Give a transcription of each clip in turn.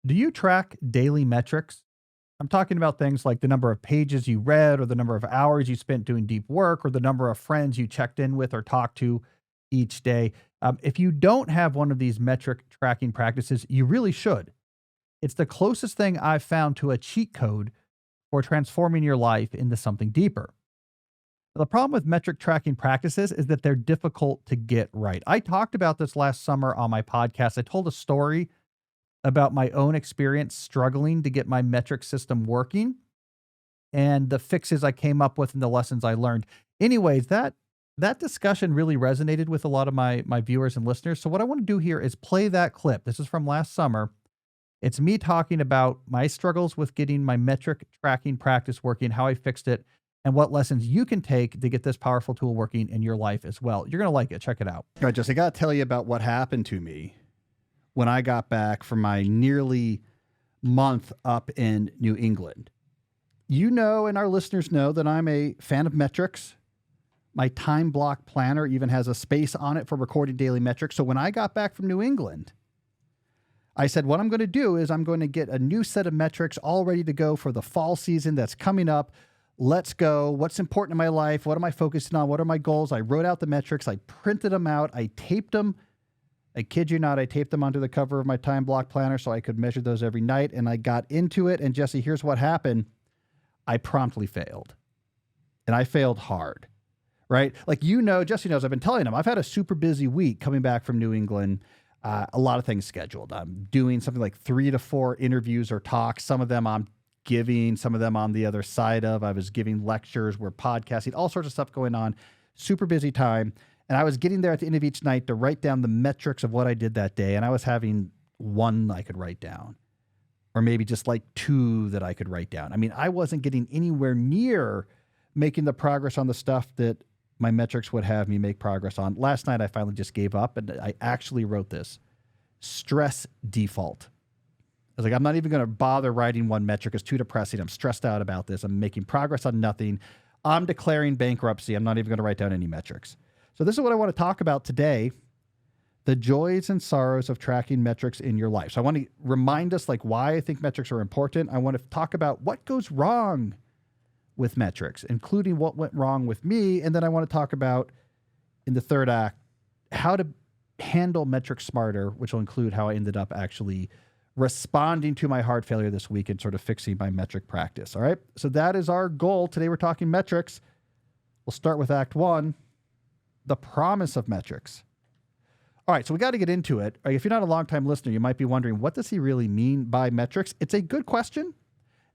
Do you track daily metrics? I'm talking about things like the number of pages you read, or the number of hours you spent doing deep work, or the number of friends you checked in with or talked to each day. If you don't have one of these metric tracking practices, you really should. It's the closest thing I've found to a cheat code for transforming your life into something deeper. The problem with metric tracking practices is that they're difficult to get right. I talked about this last summer on my podcast. I told a story about my own experience struggling to get my metric system working and the fixes I came up with and the lessons I learned. Anyways, that discussion really resonated with a lot of my viewers and listeners. So what I want to do here is play that clip. This is from last summer. It's me talking about my struggles with getting my metric tracking practice working, how I fixed it, and what lessons you can take to get this powerful tool working in your life as well. You're going to like it. Check it out. All right, Jesse, I got to tell you about what happened to me when I got back from my nearly month up in New England. You know, and our listeners know that I'm a fan of metrics. My time block planner even has a space on it for recording daily metrics. So when I got back from New England, I said, what I'm going to do is I'm going to get a new set of metrics all ready to go for the fall season that's coming up. Let's go. What's important in my life? What am I focusing on? What are my goals? I wrote out the metrics. I printed them out. I taped them. I kid you not, I taped them onto the cover of my time block planner so I could measure those every night. And I got into it. And Jesse, here's what happened. I promptly failed. And I failed hard, right? Like, you know, Jesse knows, I've been telling him, I've had a super busy week coming back from New England. A lot of things scheduled. I'm doing something like 3 to 4 interviews or talks. Some of them I'm giving, some of them on the other side of. I was giving lectures, we're podcasting, all sorts of stuff going on. Super busy time. And I was getting there at the end of each night to write down the metrics of what I did that day. And I was having one I could write down, or maybe just like 2 that I could write down. I mean, I wasn't getting anywhere near making the progress on the stuff that my metrics would have me make progress on. Last night, I finally just gave up, and I actually wrote this: stress default. I was like, I'm not even going to bother writing one metric. It's too depressing. I'm stressed out about this. I'm making progress on nothing. I'm declaring bankruptcy. I'm not even going to write down any metrics. So this is what I want to talk about today: the joys and sorrows of tracking metrics in your life. So I want to remind us like why I think metrics are important. I want to talk about what goes wrong with metrics, including what went wrong with me. And then I want to talk about, in the third act, how to handle metrics smarter, which will include how I ended up actually responding to my heart failure this week and sort of fixing my metric practice. All right. So that is our goal. Today we're talking metrics. We'll start with Act 1, the promise of metrics. All right, so we got to get into it. If you're not a longtime listener, you might be wondering, what does he really mean by metrics? It's a good question.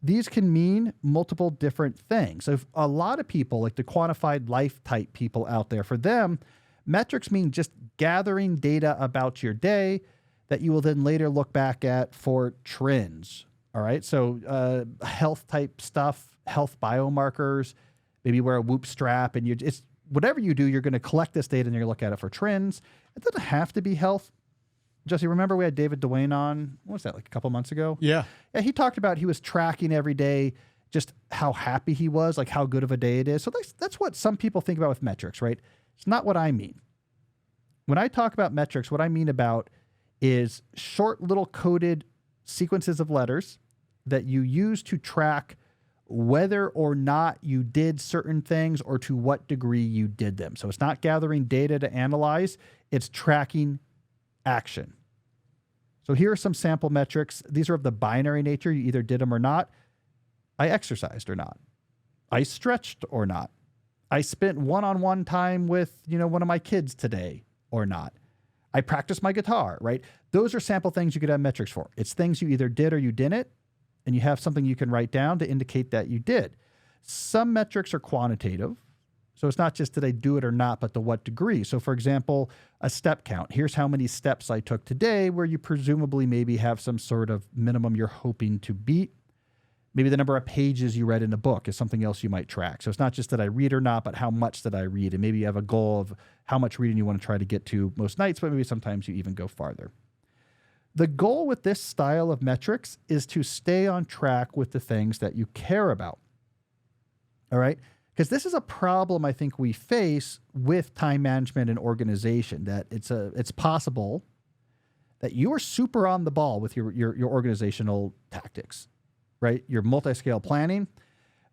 These can mean multiple different things. So if a lot of people, like the quantified life type people out there, for them, metrics mean just gathering data about your day that you will then later look back at for trends. All right, so health type stuff, health biomarkers, maybe wear a Whoop strap, and it's whatever you do, you're going to collect this data and you're going to look at it for trends. It doesn't have to be health. Jesse, remember we had David Duane on, what was that, like a couple months ago? Yeah. Yeah, he talked about he was tracking every day just how happy he was, like how good of a day it is. So that's what some people think about with metrics, right? It's not what I mean. When I talk about metrics, what I mean about is short little coded sequences of letters that you use to track whether or not you did certain things or to what degree you did them. So it's not gathering data to analyze, it's tracking action. So here are some sample metrics. These are of the binary nature. You either did them or not. I exercised or not. I stretched or not. I spent one-on-one time with, one of my kids today or not. I practiced my guitar, right? Those are sample things you could have metrics for. It's things you either did or you didn't, and you have something you can write down to indicate that you did. Some metrics are quantitative. So it's not just did I do it or not, but to what degree. So for example, a step count. Here's how many steps I took today, where you presumably maybe have some sort of minimum you're hoping to beat. Maybe the number of pages you read in a book is something else you might track. So it's not just did I read or not, but how much did I read? And maybe you have a goal of how much reading you want to try to get to most nights, but maybe sometimes you even go farther. The goal with this style of metrics is to stay on track with the things that you care about. All right? Because this is a problem I think we face with time management and organization, that it's possible that you are super on the ball with your organizational tactics, right? Your multi-scale planning.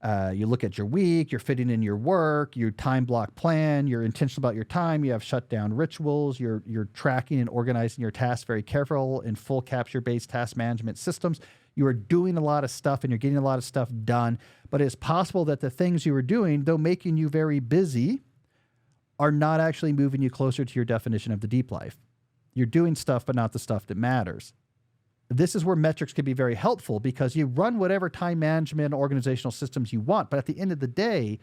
You look at your week, you're fitting in your work, your time block plan, you're intentional about your time, you have shutdown rituals, you're tracking and organizing your tasks very careful in full capture-based task management systems. You are doing a lot of stuff and you're getting a lot of stuff done, but it's possible that the things you are doing, though making you very busy, are not actually moving you closer to your definition of the deep life. You're doing stuff, but not the stuff that matters. This is where metrics can be very helpful because you run whatever time management organizational systems you want. But at the end of the day,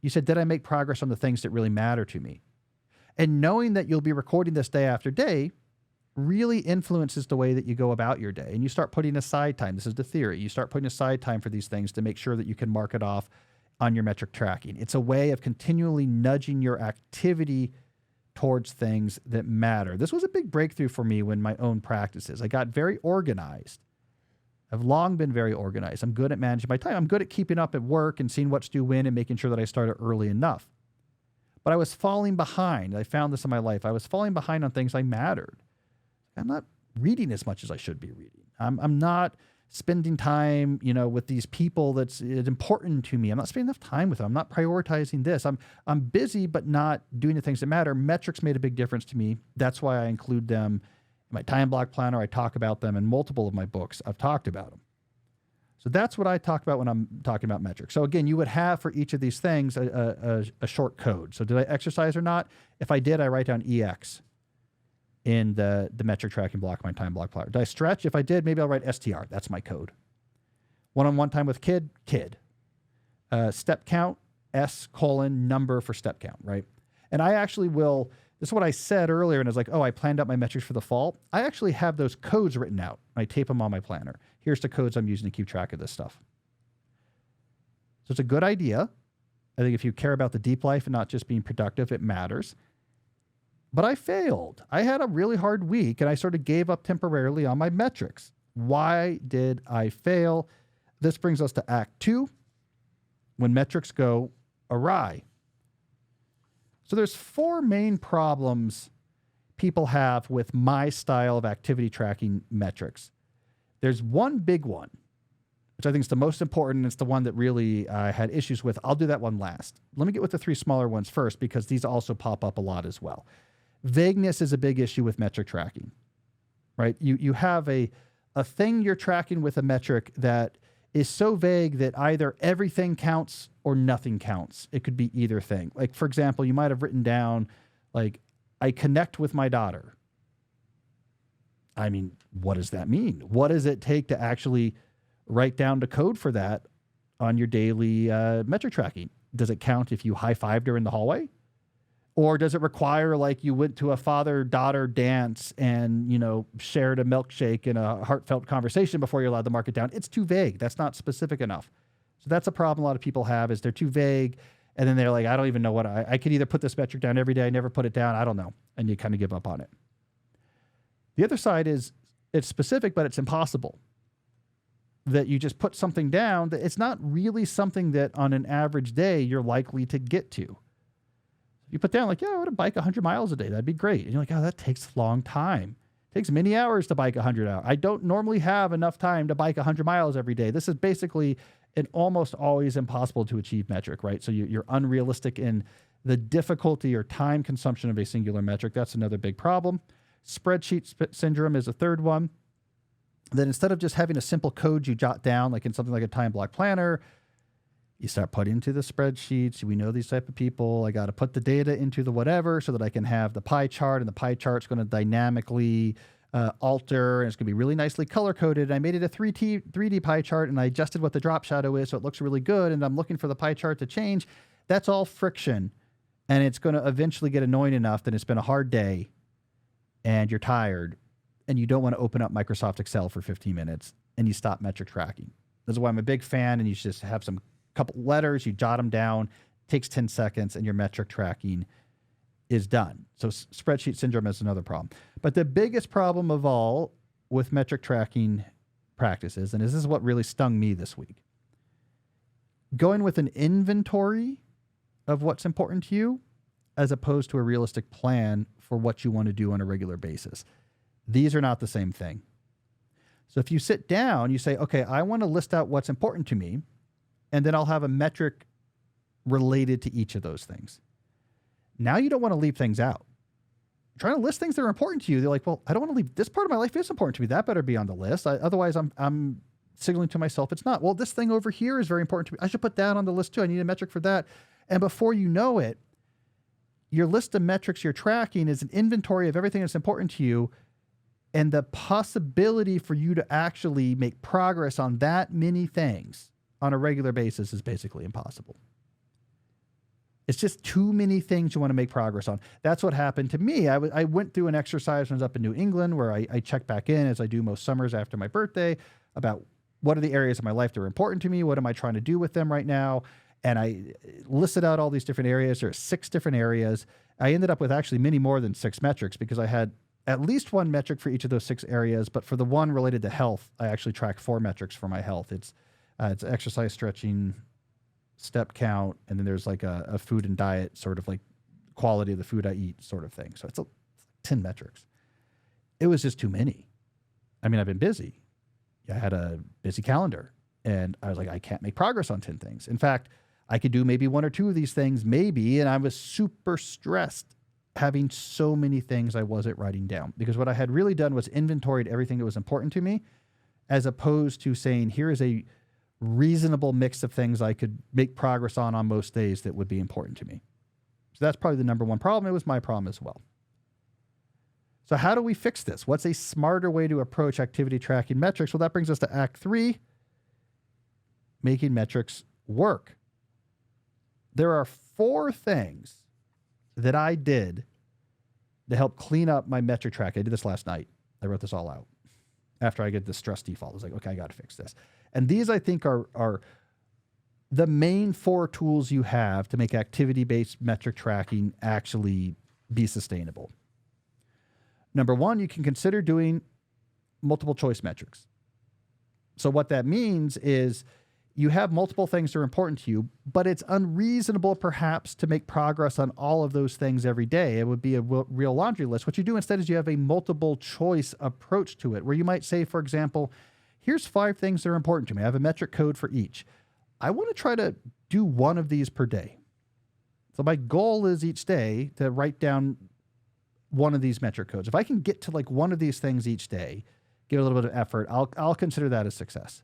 you said, did I make progress on the things that really matter to me? And knowing that you'll be recording this day after day really influences the way that you go about your day. And you start putting aside time. This is the theory. You start putting aside time for these things to make sure that you can mark it off on your metric tracking. It's a way of continually nudging your activity towards things that matter. This was a big breakthrough for me when my own practices. I got very organized. I've long been very organized. I'm good at managing my time. I'm good at keeping up at work and seeing what's due when and making sure that I started early enough. But I was falling behind. I found this in my life. I was falling behind on things I mattered. I'm not reading as much as I should be reading. I'm not spending time, with these people that's important to me. I'm not spending enough time with them. I'm not prioritizing this. I'm busy, but not doing the things that matter. Metrics made a big difference to me. That's why I include them in my time block planner. I talk about them in multiple of my books. I've talked about them. So that's what I talk about when I'm talking about metrics. So again, you would have for each of these things a short code. So did I exercise or not? If I did, I write down EX in the metric tracking block, my time block planner. Did I stretch? If I did, maybe I'll write STR. That's my code. One-on-one time with kid. Step count, S:number for step count, right? And I actually will, this is what I said earlier, and I was like, I planned out my metrics for the fall. I actually have those codes written out. I tape them on my planner. Here's the codes I'm using to keep track of this stuff. So it's a good idea. I think if you care about the deep life and not just being productive, it matters. But I failed. I had a really hard week and I sort of gave up temporarily on my metrics. Why did I fail? This brings us to Act 2, when metrics go awry. So there's 4 main problems people have with my style of activity tracking metrics. There's one big one, which I think is the most important. It's the one that really I had issues with. I'll do that one last. Let me get with the 3 smaller ones first because these also pop up a lot as well. Vagueness is a big issue with metric tracking, right? You have a thing you're tracking with a metric that is so vague that either everything counts or nothing counts. It could be either thing. Like, for example, you might have written down, like, I connect with my daughter. I mean, what does that mean? What does it take to actually write down the code for that on your daily metric tracking? Does it count if you high-fived her in the hallway? Or does it require like you went to a father-daughter dance and, shared a milkshake in a heartfelt conversation before you're allowed to mark it down? It's too vague. That's not specific enough. So that's a problem a lot of people have is they're too vague. And then they're like, I don't even know what I could either put this metric down every day. I never put it down. I don't know. And you kind of give up on it. The other side is it's specific, but it's impossible. That you just put something down that it's not really something that on an average day you're likely to get to. You put down like, I want to bike 100 miles a day. That'd be great. And you're like, that takes a long time. It takes many hours to bike 100 hours. I don't normally have enough time to bike 100 miles every day. This is basically an almost always impossible to achieve metric, right? So you're unrealistic in the difficulty or time consumption of a singular metric. That's another big problem. Spreadsheet syndrome is a third one. Then instead of just having a simple code you jot down, like in something like a time block planner, you start putting into the spreadsheets. We know these type of people. I got to put the data into the whatever so that I can have the pie chart, and the pie chart's going to dynamically alter, and it's going to be really nicely color-coded. I made it a 3D pie chart, and I adjusted what the drop shadow is so it looks really good, and I'm looking for the pie chart to change. That's all friction, and it's going to eventually get annoying enough that it's been a hard day, and you're tired, and you don't want to open up Microsoft Excel for 15 minutes, and you stop metric tracking. This is why I'm a big fan, and you should just have some couple letters, you jot them down, takes 10 seconds, and your metric tracking is done. So spreadsheet syndrome is another problem. But the biggest problem of all with metric tracking practices, and this is what really stung me this week, going with an inventory of what's important to you as opposed to a realistic plan for what you want to do on a regular basis. These are not the same thing. So if you sit down, you say, okay, I want to list out what's important to me, and then I'll have a metric related to each of those things. Now you don't want to leave things out. You're trying to list things that are important to you. They're like, well, I don't want to leave this part of my life is important to me. That better be on the list. Otherwise, I'm signaling to myself it's not. Well, this thing over here is very important to me. I should put that on the list too. I need a metric for that. And before you know it, your list of metrics you're tracking is an inventory of everything that's important to you. And the possibility for you to actually make progress on that many things on a regular basis is basically impossible. It's just too many things you want to make progress on. That's what happened to me. I went through an exercise when I was up in New England where I checked back in, as I do most summers after my birthday, about what are the areas of my life that are important to me? What am I trying to do with them right now? And I listed out all these different areas. There are 6 different areas. I ended up with actually many more than 6 metrics because I had at least one metric for each of those 6 areas. But for the one related to health, I actually track 4 metrics for my health. It's exercise, stretching, step count, and then there's like a food and diet, sort of like quality of the food I eat sort of thing. So it's 10 metrics. It was just too many. I mean, I've been busy. I had a busy calendar, and I was like, I can't make progress on 10 things. In fact, I could do maybe 1 or 2 of these things, maybe, and I was super stressed having so many things I wasn't writing down, because what I had really done was inventoried everything that was important to me, as opposed to saying, here is a reasonable mix of things I could make progress on most days that would be important to me. So that's probably the number one problem. It was my problem as well. So how do we fix this? What's a smarter way to approach activity tracking metrics? Well, that brings us to Act 3, making metrics work. There are 4 things that I did to help clean up my metric track. I did this last night. I wrote this all out after I get the stress default. I was like, okay, I got to fix this. And these, I think, are the main 4 tools you have to make activity-based metric tracking actually be sustainable. Number 1, you can consider doing multiple choice metrics. So what that means is you have multiple things that are important to you, but it's unreasonable perhaps to make progress on all of those things every day. It would be a real laundry list. What you do instead is you have a multiple choice approach to it, where you might say, for example, here's 5 things that are important to me. I have a metric code for each. I want to try to do 1 of these per day. So my goal is each day to write down 1 of these metric codes. If I can get to like 1 of these things each day, give it a little bit of effort, I'll consider that a success.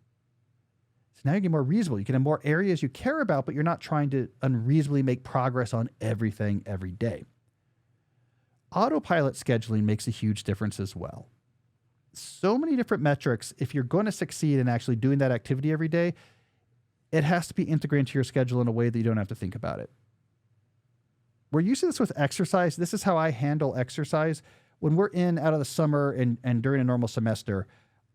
So now you get more reasonable. You can have more areas you care about, but you're not trying to unreasonably make progress on everything every day. Autopilot scheduling makes a huge difference as well. So many different metrics. If you're going to succeed in actually doing that activity every day, it has to be integrated into your schedule in a way that you don't have to think about it. We're used to this with exercise. This is how I handle exercise. When we're out of the summer and during a normal semester,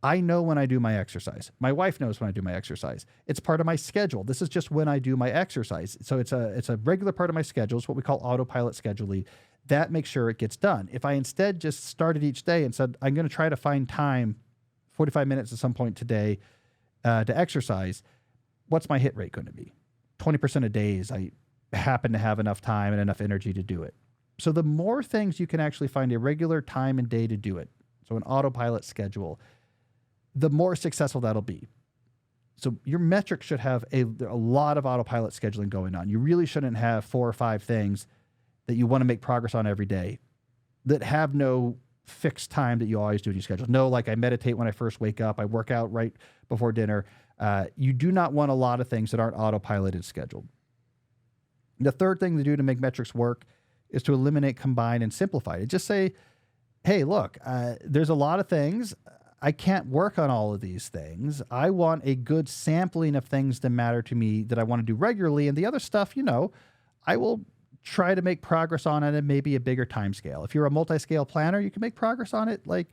I know when I do my exercise. My wife knows when I do my exercise. It's part of my schedule. This is just when I do my exercise. So it's a regular part of my schedule. It's what we call autopilot scheduling. That makes sure it gets done. If I instead just started each day and said, I'm going to try to find time, 45 minutes at some point today, to exercise, what's my hit rate going to be? 20% of days I happen to have enough time and enough energy to do it. So the more things you can actually find a regular time and day to do it, so an autopilot schedule, the more successful that'll be. So your metrics should have a lot of autopilot scheduling going on. You really shouldn't have 4 or 5 things that you want to make progress on every day that have no fixed time that you always do in your schedule. No, like I meditate when I first wake up. I work out right before dinner. You do not want a lot of things that aren't autopiloted scheduled. The third thing to do to make metrics work is to eliminate, combine, and simplify it. Just say, hey, look, there's a lot of things. I can't work on all of these things. I want a good sampling of things that matter to me that I want to do regularly. And the other stuff, I will try to make progress on it at maybe a bigger time scale. If you're a multi-scale planner, you can make progress on it like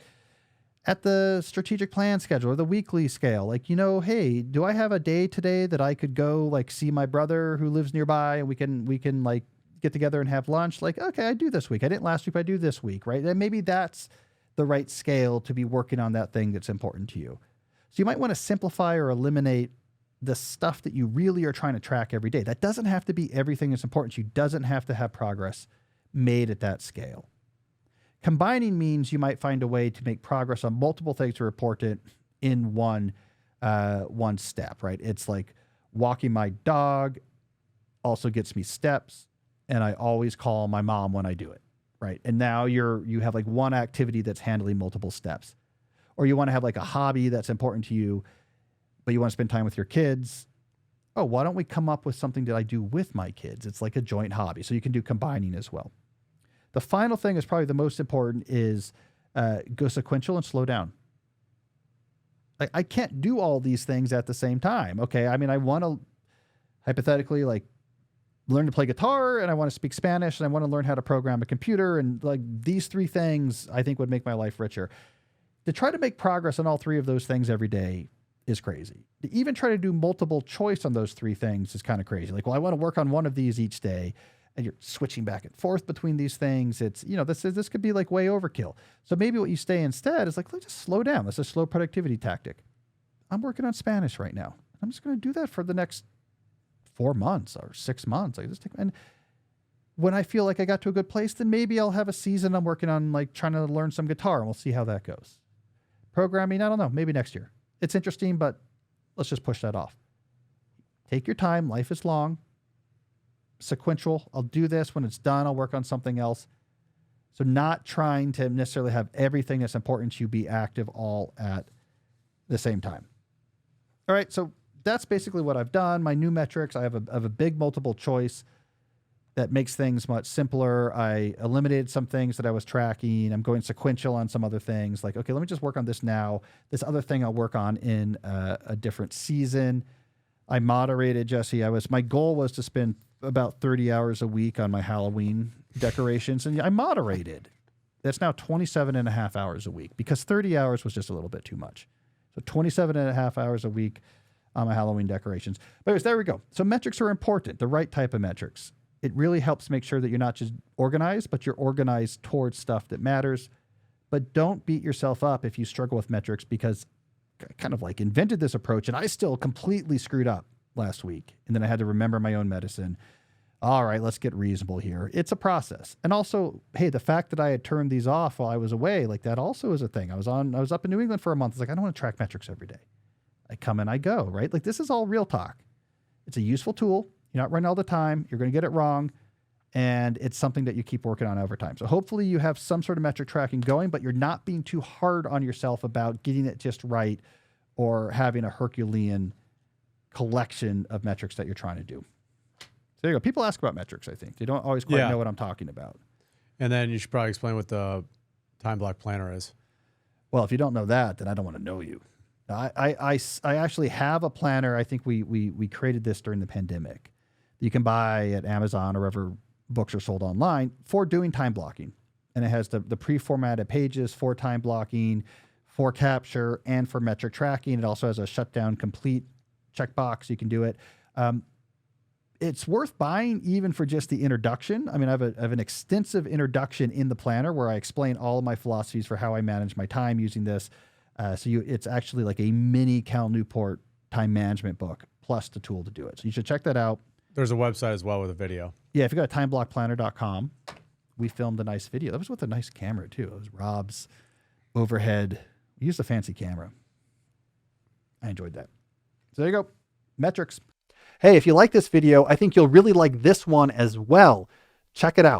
at the strategic plan schedule or the weekly scale. Like, hey, do I have a day today that I could go like see my brother who lives nearby and we can like get together and have lunch? Like, okay, I do this week. I didn't last week, but I do this week, right? And maybe that's the right scale to be working on that thing that's important to you. So you might want to simplify or eliminate the stuff that you really are trying to track every day. That doesn't have to be everything that's important to you. Doesn't have to have progress made at that scale. Combining means you might find a way to make progress on multiple things to report it in one step, right? It's like walking my dog also gets me steps, and I always call my mom when I do it, right? And now you have like one activity that's handling multiple steps. Or you want to have like a hobby that's important to you, but you want to spend time with your kids. Oh, why don't we come up with something that I do with my kids? It's like a joint hobby. So you can do combining as well. The final thing is probably the most important is go sequential and slow down. I can't do all these things at the same time. Okay, I mean, I want to hypothetically like learn to play guitar, and I want to speak Spanish, and I want to learn how to program a computer, and like these three things I think would make my life richer. To try to make progress on all three of those things every day is crazy. To even try to do multiple choice on those three things is kind of crazy. Like, well, I want to work on one of these each day, and you're switching back and forth between these things. It's, this could be like way overkill. So maybe what you say instead is like, let's just slow down. That's a slow productivity tactic. I'm working on Spanish right now. I'm just going to do that for the next 4 months or 6 months. And when I feel like I got to a good place, then maybe I'll have a season I'm working on, like trying to learn some guitar, and we'll see how that goes. Programming, I don't know, maybe next year. It's interesting, but let's just push that off. Take your time. Life is long. Sequential. I'll do this. When it's done, I'll work on something else. So not trying to necessarily have everything that's important to you be active all at the same time. All right. So that's basically what I've done. My new metrics, I have a big multiple choice that makes things much simpler. I eliminated some things that I was tracking. I'm going sequential on some other things. Like, okay, let me just work on this now. This other thing I'll work on in a different season. I moderated, Jesse. My goal was to spend about 30 hours a week on my Halloween decorations, and I moderated. That's now 27 and a half hours a week because 30 hours was just a little bit too much. So 27 and a half hours a week on my Halloween decorations. But anyways, there we go. So metrics are important, the right type of metrics. It really helps make sure that you're not just organized, but you're organized towards stuff that matters. But don't beat yourself up if you struggle with metrics, because I kind of like invented this approach and I still completely screwed up last week. And then I had to remember my own medicine. All right, let's get reasonable here. It's a process. And also, hey, the fact that I had turned these off while I was away, like that also is a thing. I was up in New England for a month. It's like, I don't want to track metrics every day. I come and I go, right? Like, this is all real talk. It's a useful tool. You're not running all the time. You're going to get it wrong. And it's something that you keep working on over time. So hopefully you have some sort of metric tracking going, but you're not being too hard on yourself about getting it just right or having a Herculean collection of metrics that you're trying to do. So there you go. People ask about metrics, I think. They don't always quite know what I'm talking about. And then you should probably explain what the time block planner is. Well, if you don't know that, then I don't want to know you. I actually have a planner. I think we created this during the pandemic. You can buy at Amazon or wherever books are sold online for doing time blocking. And it has the pre-formatted pages for time blocking, for capture, and for metric tracking. It also has a shutdown complete checkbox. You can do it. It's worth buying even for just the introduction. I mean, I have an extensive introduction in the planner where I explain all of my philosophies for how I manage my time using this. It's actually like a mini Cal Newport time management book plus the tool to do it. So you should check that out. There's a website as well with a video. Yeah, if you go to timeblockplanner.com, we filmed a nice video. That was with a nice camera too. It was Rob's overhead. We used a fancy camera. I enjoyed that. So there you go. Metrics. Hey, if you like this video, I think you'll really like this one as well. Check it out.